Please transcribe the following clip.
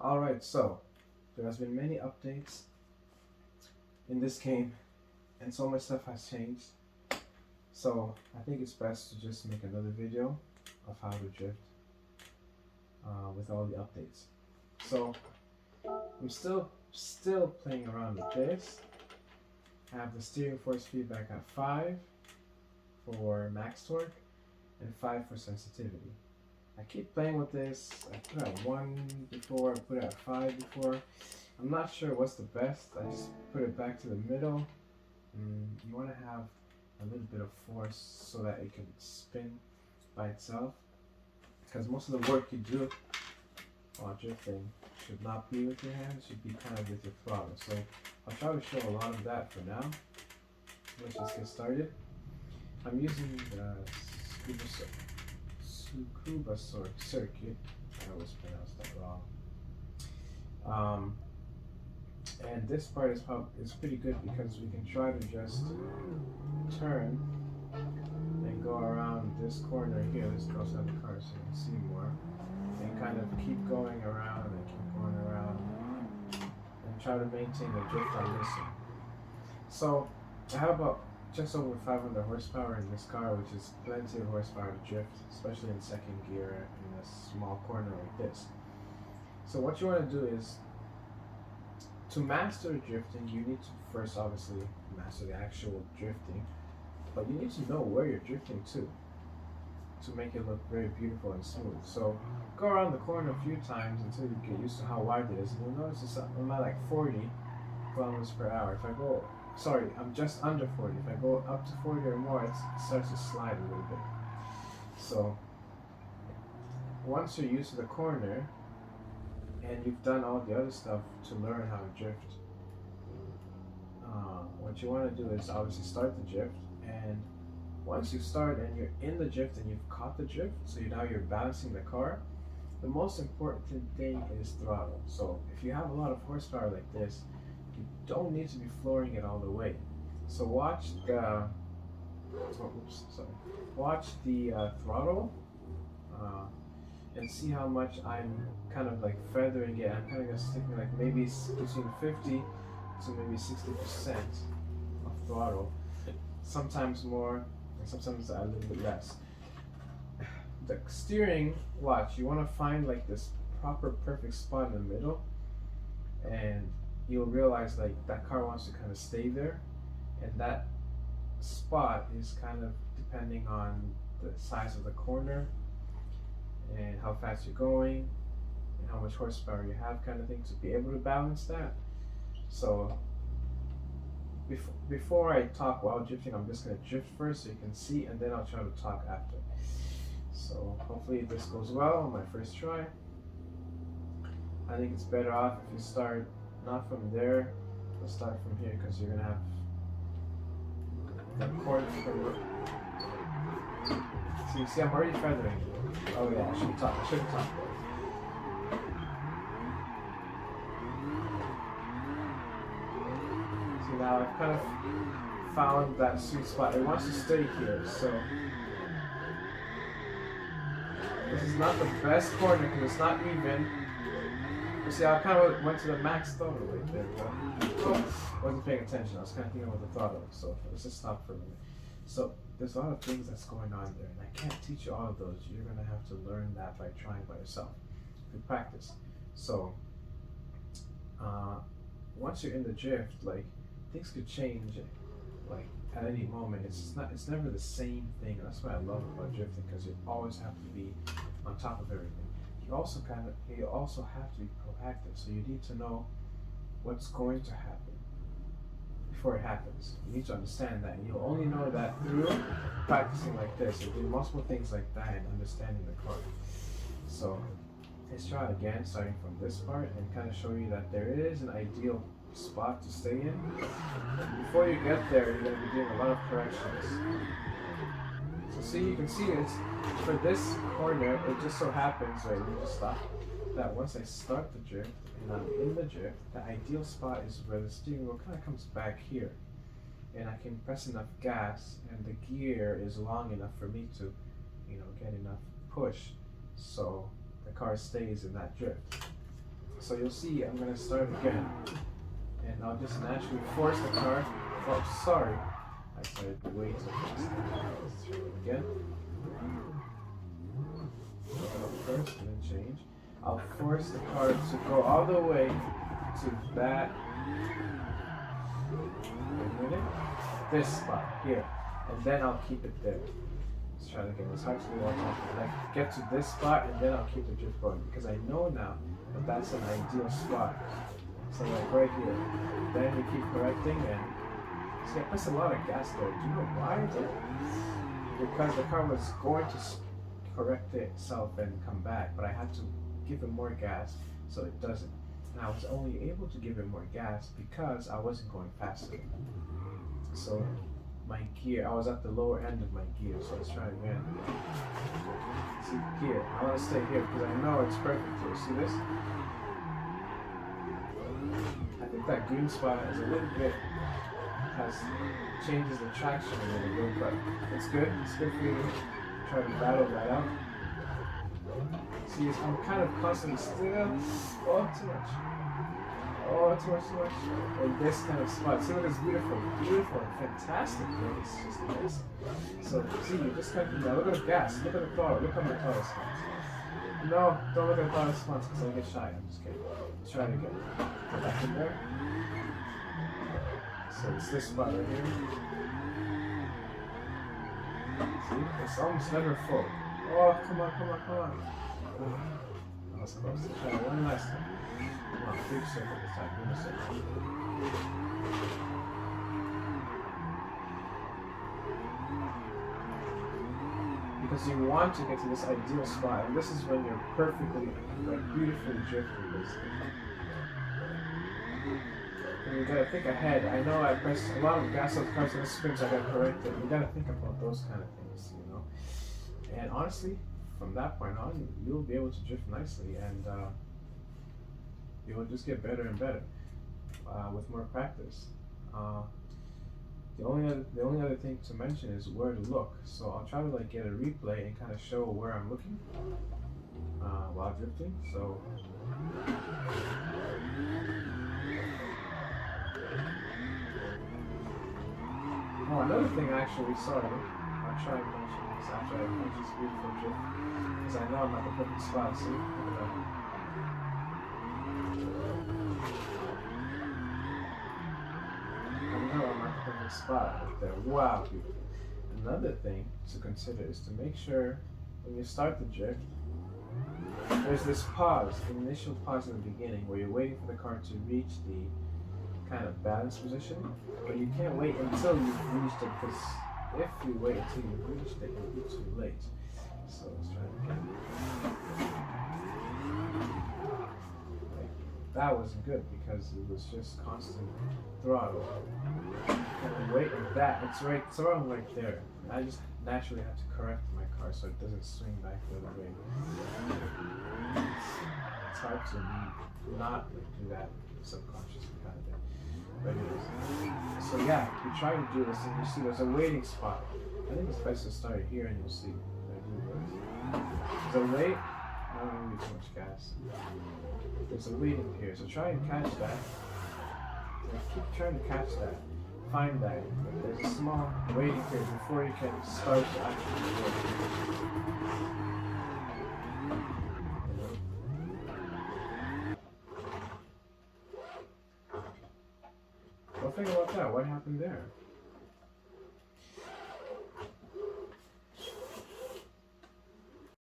Alright, so there has been many updates in this game and so much stuff has changed. So I think it's best to just make another video of how to drift with all the updates. So I'm still playing around with this. I have the steering force feedback at 5 for max torque and 5 for sensitivity. I keep playing with this. I put it at 1 before, I put it at 5 before. I'm not sure what's the best. I just put it back to the middle. You want to have a little bit of force so that it can spin by itself. Because most of the work you do while drifting should not be with your hands, should be kind of with your throttle. So I'll try to show a lot of that for now. Let's just get started. I'm using the Tsukuba circuit. I always pronounce that wrong. And this part is pretty good because we can try to just turn and go around this corner here. Let's go outside the car so you can see more. And kind of keep going around and keep going around and try to maintain the drift on this one. So I have about just over 500 horsepower in this car, which is plenty of horsepower to drift, especially in second gear in a small corner like this. So what you want to do is, to master drifting, you need to first obviously master the actual drifting, but you need to know where you're drifting to make it look very beautiful and smooth. So go around the corner a few times until you get used to how wide it is, and you'll notice I'm at like 40 kilometers per hour. If I go, sorry, I'm just under 40. If I go up to 40 or more, it starts to slide a little bit. So once you're used to the corner and you've done all the other stuff to learn how to drift, what you want to do is obviously start the drift. And once you start and you're in the drift and you've caught the drift, so now you're balancing the car, the most important thing is throttle. So if you have a lot of horsepower like this, you don't need to be flooring it all the way. So watch the throttle and see how much I'm kind of like feathering it. I'm kind of gonna stick like maybe between 50 to maybe 60% of throttle. Sometimes more, and sometimes a little bit less. The steering, watch, you want to find like this proper perfect spot in the middle, and you'll realize like that car wants to kind of stay there, and that spot is kind of depending on the size of the corner and how fast you're going and how much horsepower you have, kind of thing, to be able to balance that. So before I talk while drifting, I'm just going to drift first so you can see, and then I'll try to talk after. So hopefully this goes well on my first try. I think it's better off if you start not from there, but start from here, because you're going to have the corner from. So you see I'm already feathering. Oh yeah, I shouldn't talk. Now I've kind of found that sweet spot. It wants to stay here, so this is not the best corner because it's not even. You see, I kind of went to the max throttle right there. Wasn't paying attention. I was kind of thinking about the throttle. So let's just stop for a minute. So there's a lot of things that's going on there, and I can't teach you all of those. You're gonna have to learn that by trying by yourself, through practice. So once you're in the drift, like, things could change like at any moment. It's never the same thing. That's what I love about drifting, because you always have to be on top of everything. You also have to be proactive, so you need to know what's going to happen before it happens. You need to understand that, and you'll only know that through practicing like this and doing multiple things like that and understanding the car. So let's try it again, starting from this part, and kind of show you that there is an ideal spot to stay in. Before you get there, you're going to be doing a lot of corrections. So see, you can see it's for this corner, it just so happens, right, let me just stop, that once I start the drift and I'm in the drift, the ideal spot is where the steering wheel kind of comes back here, and I can press enough gas and the gear is long enough for me to, get enough push so the car stays in that drift. So you'll see I'm gonna start again, and I'll just naturally force the car. Oh, sorry, I started way too fast. Let's try it again. Go up first and then change. I'll force the car to go all the way to that. Wait a minute. This spot here, and then I'll keep it there. Let's try it again. It's hard to do all time. Like get to this spot, and then I'll keep the drift going because I know now that that's an ideal spot. So like right here, then we keep correcting and see I pressed a lot of gas there. Do you know why I did? Because the car was going to correct itself and come back, but I had to give it more gas so it doesn't. And I was only able to give it more gas because I wasn't going faster. So my gear, I was at the lower end of my gear, so let's try again. See here, I want to stay here because I know it's perfect here. See this? I think that green spot is a little bit, changes the traction a little bit, but it's good. It's good for you to try to battle that out. See, I'm kind of constantly still. Oh, too much. Oh, too much. In this kind of spot. See what is beautiful, and fantastic. Right? It's just amazing. So, see, you just kind of now. Look at the gas. Look at the throttle. Look at my throttle response. No, don't look at the throttle response because I get shy. I'm just kidding. Let's try it again. Go back in there. So it's this spot right here. See, it's almost never full. Oh, come on. That was close. Let's try it one last time. Come on, big circle this time. Give me a second. Because you want to get to this ideal spot, and this is when you're perfectly, like, beautifully drifting, basically. And you gotta think ahead. I know I pressed a lot of gas on cars in the springs, I gotta correct it. You gotta think about those kind of things, you know. And honestly, from that point on, you'll be able to drift nicely, and you will just get better and better with more practice. The only other thing to mention is where to look. So I'll try to like get a replay and kind of show where I'm looking while drifting. So. Oh, another thing actually, sorry, I'll try and mention this after I finish this beautiful drift, because I know I'm at the perfect spot, see? I know I'm at the perfect spot right there, wow, beautiful. Another thing to consider is to make sure when you start the drift, there's this pause, initial pause in the beginning, where you're waiting for the car to reach the kind of balance position, but you can't wait until you've reached it, because if you wait until you've reached it, it'll be too late. So let's try it again. Like, that wasn't good because it was just constant throttle. And wait like that, it's around right there. I just naturally have to correct my car so it doesn't swing back the other way. It's hard to not do that subconsciously kind of thing. But anyways, so yeah, you try to do this and you see there's a waiting spot. I think it's best to start here and you'll see. There's a wait, I don't need too much gas. There's a waiting period, so try and catch that. Keep trying to catch that. Find that. There's a small waiting period before you can start to actually work. Well, think about that. What happened there?